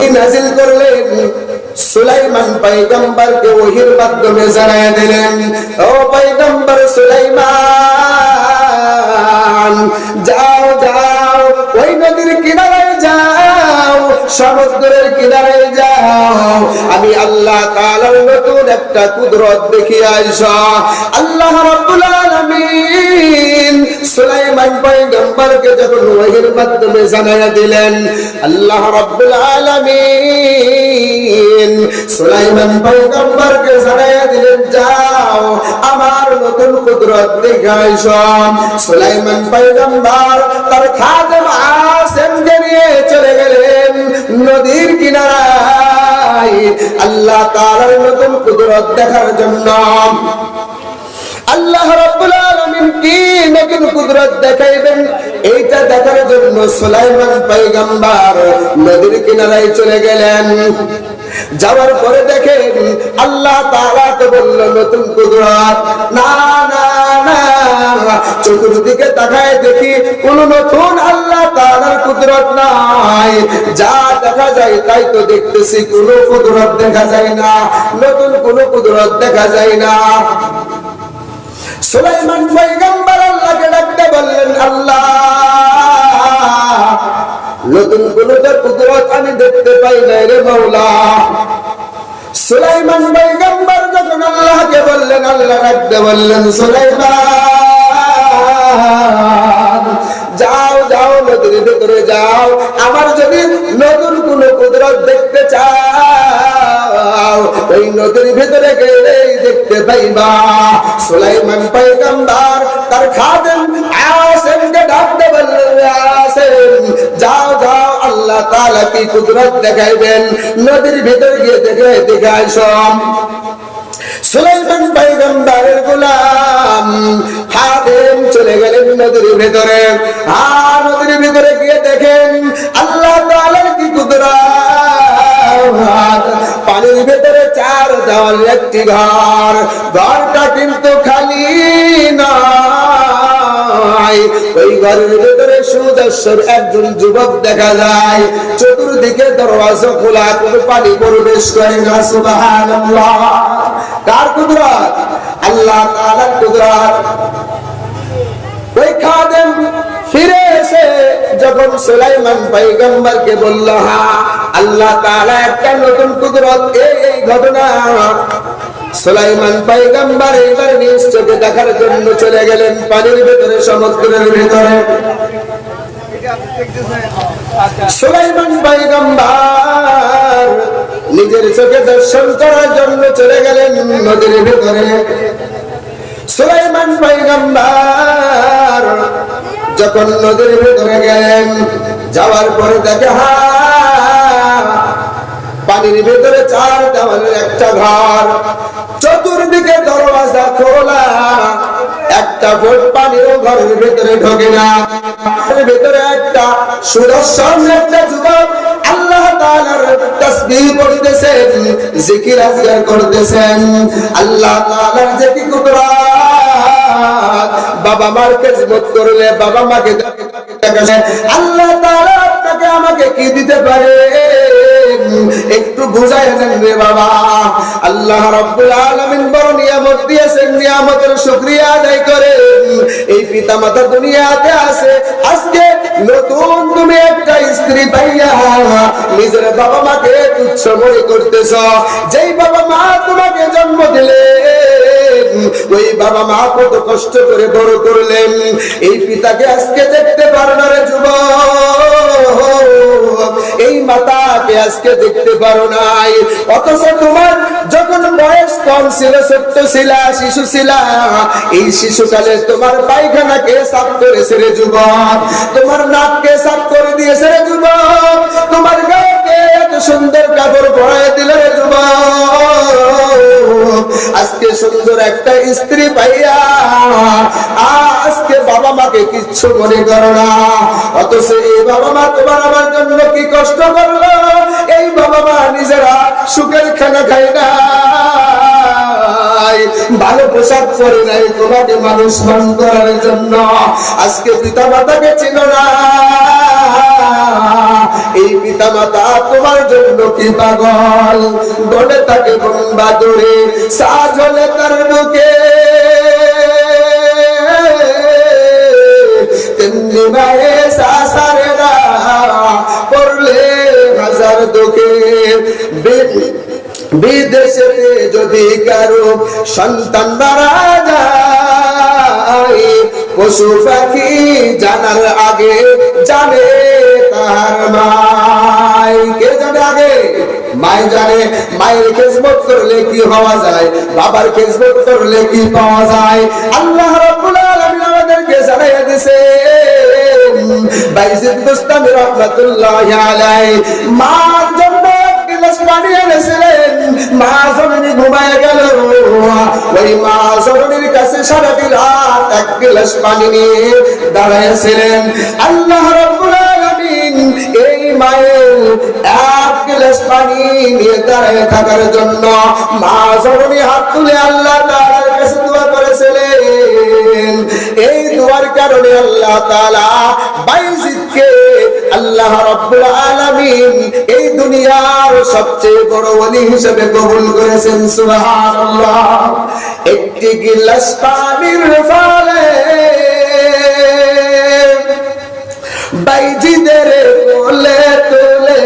নাজিল করলেন, সুলাইমান পয়গম্বরকে ওহীর মাধ্যমে জানায় দিলেন, ও পয়গম্বর সুলাইমান, যাও যাও ওই নদীর কিনারায় যাও, সমুদ্রের কিনারায় যাও, আমি আল্লাহ তাআলার নতুন একটা কুদরত দেখিয়ে আইসা। আল্লাহ রাব্বুল আলামিন সুলাইমান পয়গম্বরকে যখন ওহীর মাধ্যমে জানায় দিলেন, আল্লাহ রাব্বুল আলামিন সুলাইমান পয়গম্বরকে জানায় দিলেন, যাও আমার নতুন কুদরত দেখাইছো। সুলাইমান পয়গম্বর তার খাদেম আসেমকে নিয়ে চলে গেলেন নদীর কিনারায় আল্লাহ তাআলার নতুন কুদরত দেখার জন্য। আল্লাহ রাব্বুল আলামিন কি নতুন কুদরত দেখাইবেন, এইটা দেখার জন্য সুলাইমান পয়গম্বর নদীর কিনারায় চলে গেলেন। যাওয়ার পরে দেখেন আল্লাহ তাআলা তো বলল নতুন কুদরত, না না না, চতুর্দিকে তাকায় দেখি কোন নতুন আল্লাহ তাআলার কুদরত নাই, যা দেখা যায় তাই তো দেখতেছি, কোন কুদরত দেখা যায় না, নতুন কোন কুদরত দেখা যায় না। সুলাইমান পয়গম্বর আল্লাহকে ডাকতে বললেন, আল্লাহ নতুন কোন কুদরত আমি দেখতে পাই না রে মাওলা। সুলাইমান পয়গম্বর যখন আল্লাহকে বললেন, আল্লাহ ডাকতে বললেন, সুলাইমান যাও যাও নদীর ভিতরে যাও, আমার যদি নতুন কোন কুদরত দেখতে চাও ওই নদীর ভিতরে গেলেই দেখতে পাইবা। সুলাইমান পয়গম্বর তার খাদেম আসেমকে ডাকতে বললেন, আসেম যাও যাও আল্লাহ তাআলা কি কুদরত দেখাইবেন, নদীর ভিতরে গিয়ে দেখে আইসো। সুলাইমান পয়গম্বরের গোলাম খাদেম চলে গেলেন নদীর ভিতরে, আর নদীর ভিতরে গিয়ে দেখেন আল্লাহ তাআলার কি কুদরত। পানির ভিতরে চার দেওয়াল একটি ঘর, ঘরটা কিন্তু খালি নয়, ওই ঘরের ভিতরে সুদর্শন একজন যুবক দেখা যায়, চতুর্দিকে দরওয়াজা খোলা, কোনো পানি প্রবেশ করে না। সুবহানাল্লাহ, কার কুদরত? আল্লাহ তাআলার কুদরত। ওই খাদেম ফিরে এসে যখন সুলাইমান পয়গম্বরকে বলল, হ্যাঁ আল্লাহ তাআলা একটা নতুন কুদরত, এই ঘটনা। সুলাইমান পয়গম্বর এবার নিজ চোখে দেখার জন্য চলে গেলেন পানির ভিতরে, সমুদ্রের ভিতরে। সুলাইমান পয়গম্বর নিজের চোখে দর্শন করার জন্য চলে গেলেন নদীর ভিতরে। সুলাইমান পয়গম্বর যখন নদীর ভিতরে গেলেন, যাওয়ার পরে দেখে পানির ভিতরে চার দেওয়ালের একটা ঘর, চতুর্দিকে দরওয়াজা খোলা, একটা ফুট পানিও ঘরের ভিতরে ঢোকে না। ভিতরে একটা সুদর্শন একটা যুবক আল্লাহ তাআলার তাসবিহ পড়তেছেন, জিকির আজকার করতেছেন। আল্লাহ তাআলার যে কি কুদরত, বাবা মার খেদমত করলে, বাবা মাকে দেখে আল্লাহ তাআলা আপনাকে আমাকে কি দিতে পারে একটু বুঝায় দেন রে বাবা। আল্লাহ রাব্বুল আলামিন বড় নিয়ামত দিয়েছেন, নিয়ামতের শুকরিয়া আদায় করেন। এই পিতামাতা দুনিয়াতে আছে, আজকে নতুন তুমি একটা স্ত্রী পাইয়া নিজের বাবা মাকে তুচ্ছ মনে করতেছ। যেই বাবা মা তোমাকে জন্ম দিলেন, ওই বাবা মা কত কষ্ট করে বড় করলেন, এই পিতাকে আজকে দেখতে পারো না রে যুবক, এই মাতাকে আজকে দেখতে পারো নাই। অথচ তোমার যখন বয়স কম ছিল, ছোট্ট ছিলা, শিশু ছিলা, এই শিশুকালে তোমার পায়খানাকে সাফ করেছে রে যুবক, তোমার নাককে সাফ করে দিয়েছে রে যুবক, তোমার গায়ে এত সুন্দর কাপড় পরায় দিল রে যুবক। আজকে সুন্দর একটা স্ত্রী পাইয়া আজকে বাবা মাকে কিচ্ছু মনে করো না। অথচ এই বাবা মা তোমার আমার জন্য কি কষ্ট করলো, এই বাবা মা নিজেরা সুখের খানা খায় না, ভালো পোশাক পরে নাই তোমাকে মানুষ মান করার জন্য। আজকে পিতা মাতাকে চিনো না, এই পিতামাতা তোমার জন্য কি পাগল, গলে থাকে বন্ধা দূরে সাজ হলে তার বুকে, তেমনি মায়ে সাসারেরা পড়লে হাজার দুঃখে। বিদেশে যদি কারো সন্তান মারা যায়, পশু পাখি জানার আগে জানে তার মাই। কে জানে আগে? মাই জানে। মায়ের খেজমত করলে কি হওয়া যায়, বাবার খেজমত করলে কি পাওয়া যায়। আল্লাহ রাব্বুল আলামিন আমাদেরকে জানাইয়া দিয়েছে, বাইজিদ বুস্তামি রাহমাতুল্লাহি আলাইহি মার জন্য গ্লাস পানি এনেছিলেন। মা জননী ঘুমায় গেল, ওই মা জননীর কাছে সারাটি রাত এক গ্লাস পানি নিয়ে দাঁড়াইছিলেন। আল্লাহ রাব্বুল আলামিন এই মায়ের এক গ্লাস পানি নিয়ে দাঁড়ায় থাকার জন্য মা জননী হাত তুলে আল্লাহ তাআলার কাছে দোয়া করেছিলেন। এই দোয়ার কারণে আল্লাহ তাআলা বাইজিদকে আল্লাহ রাব্বুল আলামিন এই দুনিয়ার সবচেয়ে বড় ওলি হিসেবে কবুল করেছেন। সুবহানাল্লাহ। একটি গিলাস পানির ফলে বাইজিদের কোলে তোলে,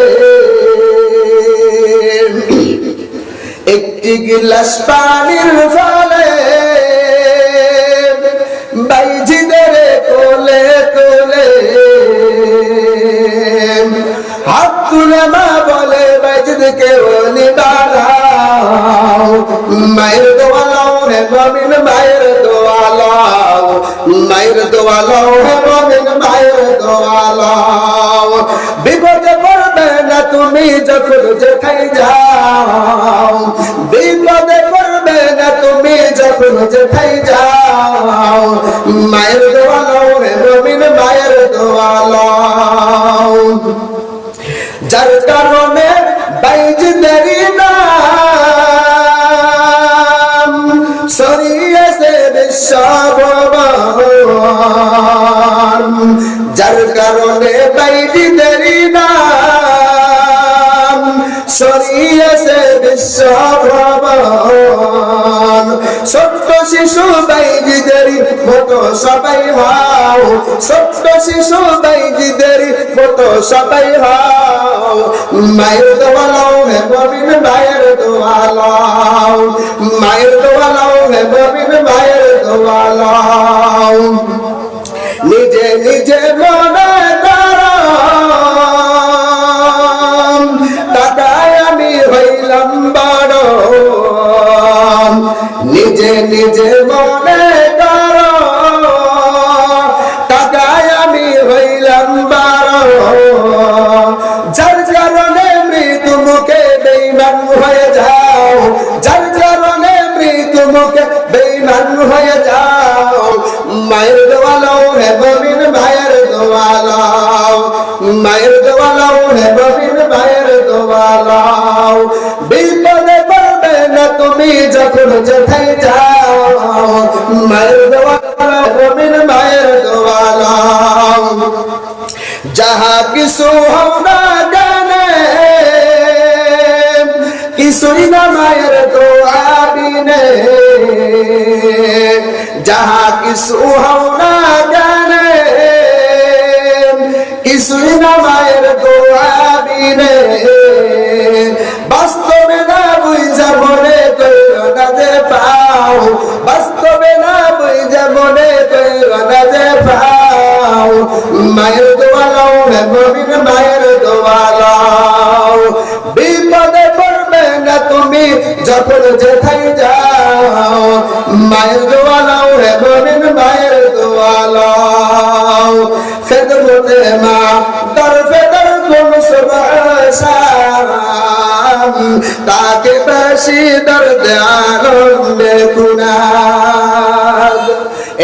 একটি গিলাস পানির ফলে বাইজিদের কোলে তোলে, হাত তুলে মা বলে বাইজিদকে ওলি বানাও, মায়ের দোয়া লাও হে মুমিন মায়ের দোয়া লাও, মায়ের দোয়া লাও হে মুমিন মায়ের দোয়া লাও। বিপদে পড়বে না তুমি যখন যেখানে যাও, বিপদে পড়বে না তুমি যখন যেখানে যাও, মায়ের দোয়া লাও হে মুমিন মায়ের দোয়া লাও। যার কারণে বাইজিদেরই নাম ছড়িয়েছে বিশ্বভুবন, যার কারণে বাইজিদেরই নাম ছড়িয়েছে বিশ্বভুবন। ছোট্ট শিশু বাইজিদেরই মতো সবাই হও, ছোট্ট শিশু বাইজিদেরই মতো সবাই হও, মায়ের দোয়া লাও হে মুমিন মায়ের দোয়া লাও, মায়ের দোয়া লাও হে মুমিন মায়ের দোয়া লাও। নিজে নিজে মনে করো টাকায় আমি হইলাম বড়, নিজে নিজে মনে করো টাকায় আমি হইলাম বড়, যার কারণে মৃত্যু মুখে বেঈমান হয়ে যাও, যার কারণে মৃত্যু মুখে বেঈমান হয়ে যাও। মায়ের দোয়া লাও হে মুমিন মায়ের দোয়া লাও, মায়ের দোয়া লাও হে মুমিন মায়ের দোয়া লাও। বিপদে পড়বে না তুমি যখন যেখানে যাও, মায়ের দোয়া লাও মুমিন মায়ের দোয়া লাও। যাহা কিছু হও না জানে কিছুই না মায়ের দোয়া বিনে, যাহা কিছু হও না জানে কিছুই না মায়ের দোয়া বিনে। বাস্তবে না বুঝা মনে কইরো না যে পাও, বাস্তবে না বুঝা মনে কইরো না যে পাও, মায়ের দোয়া লাও হে মুমিন মায়ের দোয়া লাও। বিপদে পড়বে না তুমি যখন যেখানে যাও, মায়ের দোয়া লাও হে মুমিন মায়ের দোয়া লাও। খেদমতে মা দরফে দর কোন সুবহ শাম, তাকে বেশি দর্দ আনন্দে কুনাদ।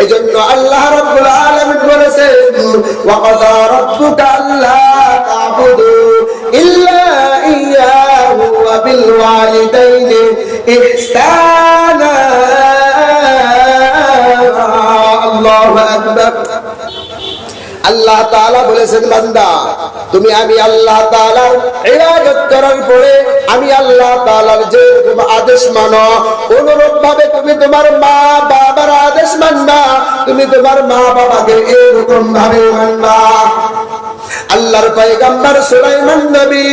এজন্য আল্লাহ রাব্বুল আলামিন বলেছেন, ওয়া ক্বাদা রাব্বুকা আল্লা তা'বুদু ইল্লা ইয়্যাহু ওয়া বিল ওয়ালিদাইনি ইহসানা। আল্লাহু আকবার। আল্লাহ তাআলা বলেছেন, বান্দা তুমি আমি আল্লাহ তাআলার ইবাদত করার পরে আমি আল্লাহ তাআলার যে আদেশ মানো, অনুরূপ ভাবে তুমি তোমার মা বাবার আদেশ মানবা, তুমি তোমার মা বাবাকে এরকম ভাবে মানবা। আল্লাহর পয়গম্বর সুলাইমান নবী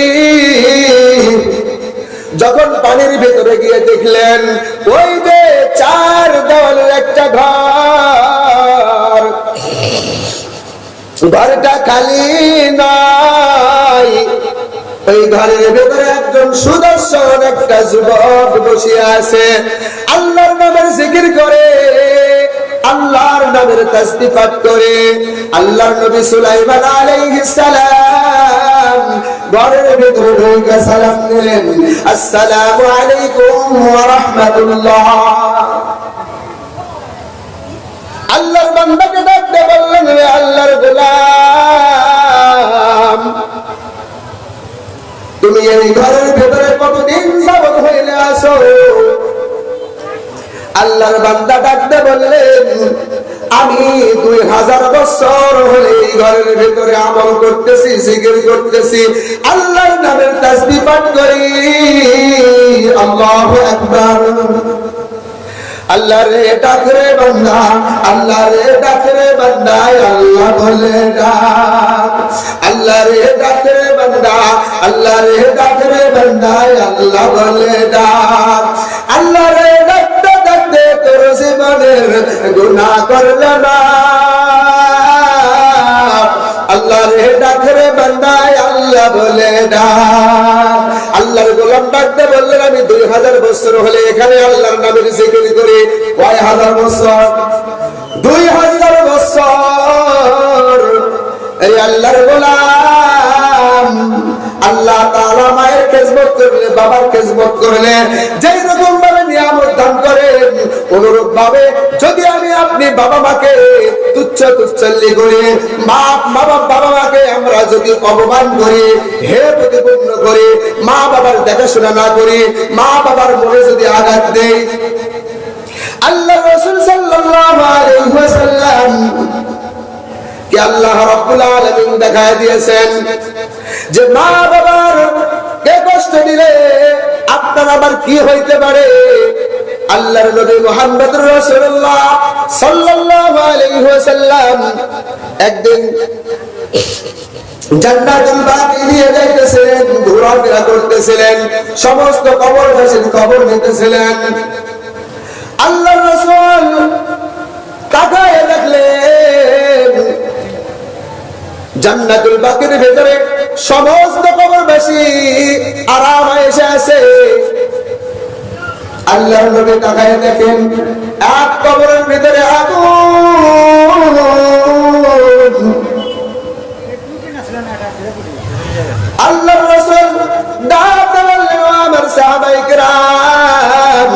যখন পানির ভিতরে গিয়ে দেখলেন ওই যে 4 দেওয়ালের একটা ঘর, ঘরটা খালি নাই, ওই ঘরের ভেতরে একজন সুদর্শন একটা যুবক বসে আছে, আল্লাহর নামের জিকির করে, আল্লাহর নামের তাসবিহ পাঠ করে। আল্লাহর নবী সুলাইমান আলাইহিস সালাম ঘরের ভিতরে ঢুকে সালাম দিলেন, আসসালামু আলাইকুম ওয়া রাহমাতুল্লাহ। আল্লাহর বান্দাকে ডাকতে বললেন, রে আল্লাহর গোলাম, তুমি এই ঘরের ভেতরে কতদিন যাবত হইলে আসো? আল্লাহর বান্দা ডাকতে বললেন, আমি 2000 বছর হলে এই ঘরের ভেতরে আমল করতেছি, জিকির করতেছি, আল্লাহর নামের তাসবিহ পাঠ করি। আল্লাহু আকবার। আল্লাহ রে ডাকরে বান্দা, আল্লাহ রে ডাকরে বান্দা, আল্লাহ বলে ডাক। আল্লাহ রে ডাকরে বান্দা, আল্লাহ রে ডাকরে বান্দা, আল্লাহ বলে ডাক। আল্লাহ রে ডাকতে ডাকতে তোর জীবনের গুনাহ করলে না, আল্লাহ রে ডাকরে বান্দা, আল্লাহ বলে ডাক। আল্লাহর গোলাম ডাকতে বললেন, আমি 2000 বছর হলে এখানে আল্লাহর নামের জিকির করি। কয় হাজার বছর? 2000 বছর। এই আল্লাহর গোলাম আল্লাহ তাআলা মায়ের খেজমত করলে, বাবার খেজমত করলে যেই রকম ভাবে নিয়ামত দান করেন, অনুরূপ ভাবে যদি আমি আপনি বাবা মাকে তুচ্ছ তুচ্ছল্লি করি, বাবা মাকে আমরা যদি অপমান করি, হে প্রতিপন্ন করি, মা বাবার দেখাশোনা না করি, মা বাবার মনে যদি আঘাত দেই, আল্লাহ রাসূল সাল্লাল্লাহু আলাইহি ওয়াসাল্লাম কি আল্লাহ রাব্বুল আলামিন দেখায় দিয়েছেন যে মা বাবার কে কষ্ট দিলে আপনার আবার কি হইতে পারে। আল্লাহর নবী মুহাম্মদুর রাসূলুল্লাহ সাল্লাল্লাহু আলাইহি ওয়াসাল্লাম একদিন জান্নাতুল বাকি নিয়ে যাইতেছিলেন, ঘোরাফেরা করতেছিলেন, সমস্ত কবরবাসীর খবর নিতেছিলেন। আল্লাহর রাসূল তাকায় দেখলেন জান্নাতুল বাকির ভিতরে সমস্ত কবরবাসী আরাম এসে আছে। আল্লাহর নবী তাকায় দেখেন এক কবরের ভিতরে আগুন। আল্লাহর রাসূল ডাকতে বললেন, আমার সাহাবায়ে কেরাম,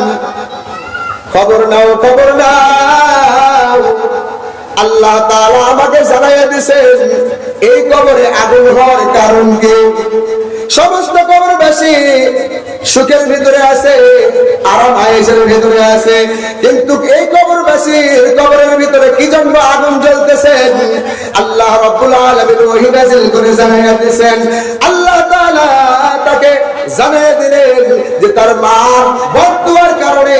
খবর নাও, খবর নাও। আল্লাহ তাআলা আমাকে জানাইয়া দিয়েছেন এই কবরে আগুন হওয়ার কারণ কি। সমস্ত কবরবাসী সুখের ভিতরে আছে, আরাম আয়েশের ভিতরে আছে, কিন্তু এই কবরবাসীর কবরের ভিতরে কি জন্য আগুন জ্বলতেছে আল্লাহ রাব্বুল আলামিন ওহী নাযিল করে জানাইয়া দিয়েছেন। আল্লাহ তাআলা তাকে জানাইয়া দিলেন যে তার মা বদদুয়ার কারণে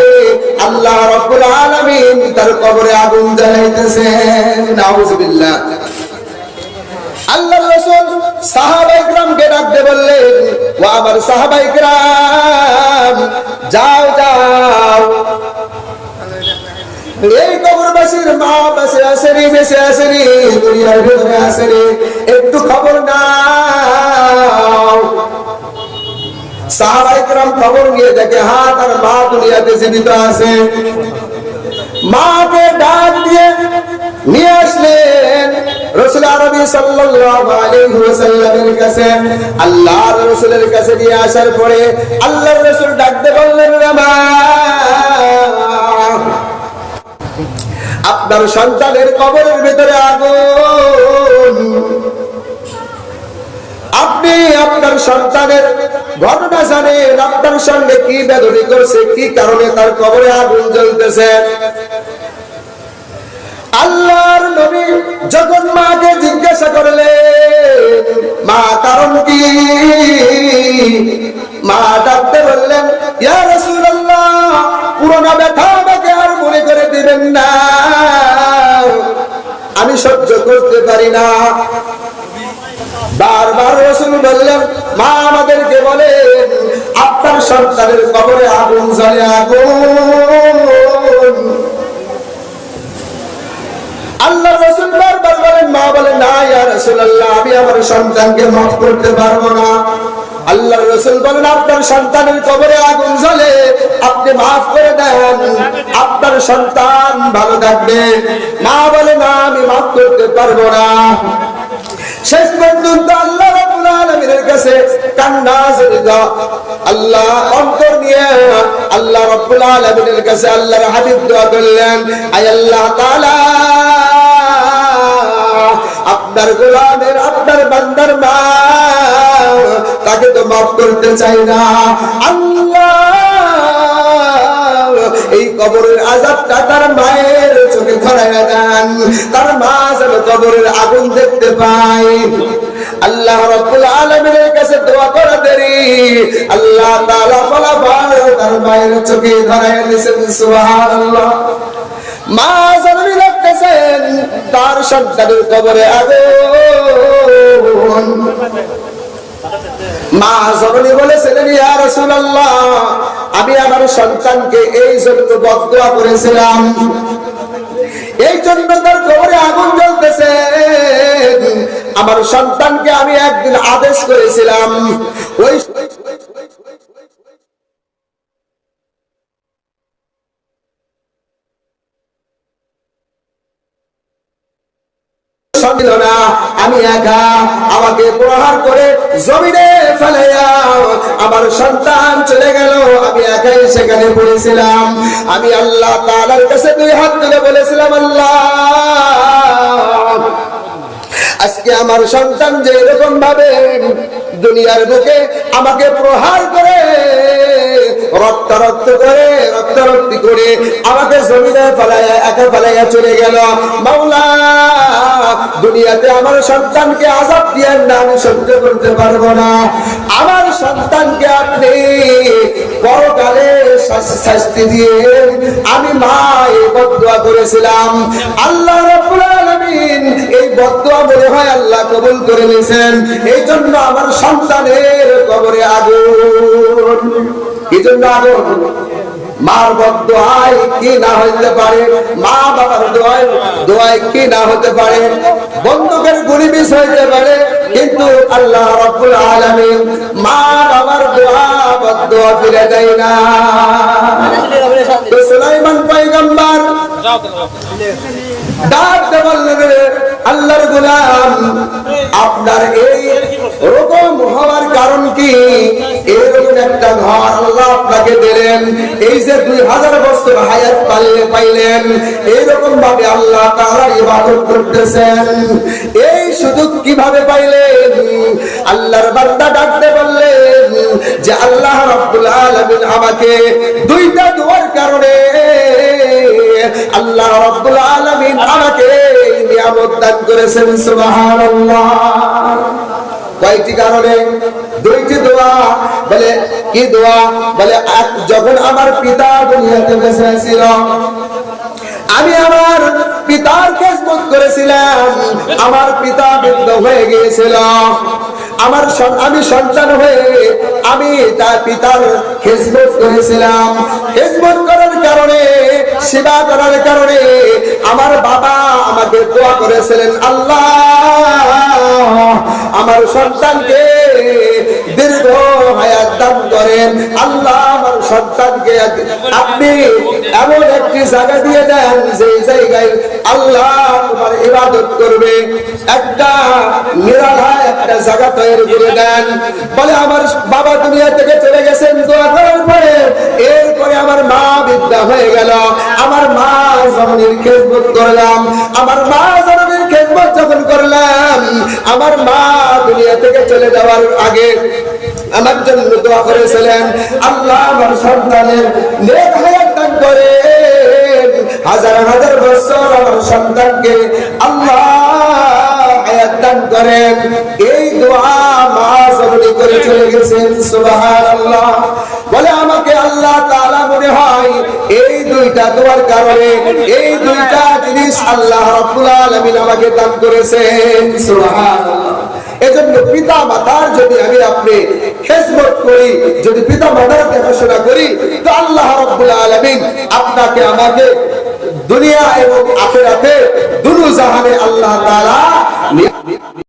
আল্লাহ রাব্বুল আলামিন তার কবরে আগুন জ্বালাইতেছেন। নাউযুবিল্লাহ। আল্লাহর রাসূল সাহাবায়ে কিরামকে ডাকতে বললেন, ও আমার সাহাবায়ে কিরাম, যাও যাও, এই কবরবাসীর মা বেঁচে আসেনি, বেঁচে আসেনি, দুনিয়ার ভিতরে আসেনি, একটু খবর নাও। সাহাবায়ে কিরাম খবর নিয়ে দেখে, হ্যাঁ তার মা দুনিয়াতে জীবিত আছে। মাকে ডাক দিয়ে নিয়ে আসলেন রাসূল আরবি সাল্লাল্লাহু আলাইহি ওয়াসাল্লামের কাছে। আল্লাহর রাসূলের কাছে নিয়ে আসার পরে আল্লাহর রাসূল ডাকতে বললেন, মা, আপনার সন্তানের কবরের ভিতরে আগুন। আপনি আপনার সন্তানের ঘটনা জানেন, আপনার সঙ্গে কি বেদবি করছে, কি কারণে তার কবরে আগুন জ্বলতেছে। আল্লাহর নবী যখন মাকে জিজ্ঞাসা করলেন মা কারণ কি, মা ডাকতে বললেন ইয়া রাসূলুল্লাহ পুরোনো ব্যথা আমাকে আর মনে করে দিবেন না, আমি সহ্য করতে পারি না। বারবার রাসূল বললেন মা আমাদেরকে বলেন আপনার সন্তানের কবরে আগুন জ্বলে, আগুন। আল্লাহ রাসূল বারবার বলেন, মা বলেন না ইয়া রাসূলুল্লাহ আমি আমার সন্তানকে মাফ করতে পারবো না। আল্লাহ রাসূল বলেন আপনার সন্তানের কবরে আগুন জ্বলে, আপনি মাফ করে দেন, আপনার সন্তান ভালো থাকবে। মা বলে না আমি মাফ করতে পারবো না। শেষ পর্যন্ত আল্লাহ রাব্বুল আলামিনের কাছে কান্না জড়িত আল্লাহ অন্তর নিয়ে আল্লাহ রাব্বুল আলামিনের কাছে আল্লাহর হাবিব দোয়া করলেন, আয় আল্লাহ তাআলা আপনার গোলামের আপনার বান্দার মা তাকে তো মাফ করতে চাই না, আল্লাহ এই কবরের আযাবটা তার মায়ের চোখে ধরাইয়া দেন, তার মা যেন কবরের আগুন দেখতে পায়। আল্লাহ রাব্বুল আলামিনের কাছে দোয়া করে দেরি আল্লাহ তাআলা ফলাফল তার মায়ের চোখে ধরাইয়া দিয়েছেন। সুবহানাল্লাহ। মা জননী দেখতেছেন তার সন্তানের কবরে আগুন। মা জননী বলেছিলেন ইয়া রাসূলুল্লাহ আমি আমার সন্তানকে এই জন্য বদদোয়া করেছিলাম, এই জন্য তার কবরে আগুন জ্বলতেছে। আমার সন্তানকে আমি একদিন আদেশ করেছিলাম ওই আমি একা আমাকে প্রহার করে জমিনে ফেলাইয়া আমার সন্তান চলে গেল, আমি একাই সেখানে পড়েছিলাম। আমি আল্লাহ তাআলার কাছে দুই হাত তুলে বলেছিলাম আল্লাহ আজকে আমার সন্তান যে এরকম ভাবে দুনিয়ার বুকে আমাকে প্রহার করে রক্তারক্তি করে আমাকে জমিনে ফেলাইয়া একা ফেলাইয়া চলে গেল, মাওলা দুনিয়াতে আমার সন্তানকে আযাব দিয়েন না, আমি সহ্য করতে পারবো না। আমার সন্তানকে আপনি পরকালে শাস্তি দিয়ে আমি মা এই বদদোয়া করেছিলাম। আল্লাহ রাব্বুল আলামিন এই বদদোয়া মনে হয় আল্লাহ কবুল করে নিয়েছেন, এই জন্য আমার সন্তানের কবরে আগুন। এই জন্য আগুন। মার বদদোয়ায় কি না হইতে পারে, মা বাবার দোয়ায় কি না হতে পারে, বন্দুকের গুলি মিস হইতে পারে, কিন্তু আল্লাহ রাব্বুল আলামিন মা বাবার দোয়া বদদোয়া ফিরে দেয় না। সুলাইমান পয়গম্বর ডাকতে বললেন আল্লাহর গোলাম আপনার এই রকম হওয়ার কারণ কি? এরকম একটা ঘর আল্লাহ আপনাকে দিলেন, এই যে 2000 বছর হায়াত পাইলেন, এইরকম ভাবে আল্লাহ তাআলা ইবাদত করতেছেন, এই সুযোগ কিভাবে পাইলেন? আল্লাহর বান্দা ডাকতে বললেন যে আল্লাহ রাব্বুল আলামিন আমাকে দুইটা দোয়ার কারণে আল্লাহ রাব্বুল আলামিন আমাকে নিয়ামত দান করেছেন। সুবহানাল্লাহ। কয়টি কারণে? দুইটি দোয়া। বলে কি দোয়া? বলে যখন আমার পিতা দুনিয়াতে বেঁচে ছিল আমি আমার পিতার খেদমত করেছিলাম, আমার পিতা বৃদ্ধ হয়ে গিয়েছিল, আমি সন্তান হয়ে আমি তার পিতার খেদমত করেছিলাম। খেদমত করার কারণে, সেবা করার কারণে আমার বাবা আমাকে দোয়া করেছিলেন আল্লাহ আমার সন্তানকে দীর্ঘ হায়াত দান করেন, আল্লাহ আমার সন্তানকে আপনি এমন একটি জায়গা দিয়ে দেন যে জায়গায় আল্লাহ তোমার ইবাদত করবে, একটা নিরালায় একটা জায়গা তৈরি করে দেন। বলে আমার বাবা দুনিয়া থেকে চলে গেছেন, দোয়া করার পরে এরপরে আমার মা বিদ্যা হয়ে গেল, আমার মা জননীর খেদমত করলাম, আমার মা জননীর খেদমত যখন করলাম আমার মা দুনিয়া থেকে চলে যাওয়ার আগে আমার জন্য দোয়া করেছিলেন আল্লাহ আমার সন্তানের নেক হায়াত দান করেন, হাজার হাজার বছর আমার সন্তানকে আল্লাহ হায়াত দান করেন। এই দোয়া মা জননী করে চলে গেছেন। সুবহানাল্লাহ। বলে আমাকে আল্লাহ তাআলা মনে হয় এই দুইটা দোয়ার কারণে, এই দুইটা জিনিস আল্লাহ রাব্বুল আলামিন আমাকে দান করেছেন। সুবহানাল্লাহ। এজন্য পিতা মাতার যদি আমি আপনি খেদমত করি, যদি পিতা মাতার দেখাশোনা করি, তো আল্লাহ রাব্বুল আলামিন আপনাকে আমাকে দুনিয়া এবং আখিরাতে দুনো জাহানে আল্লাহ তাআলা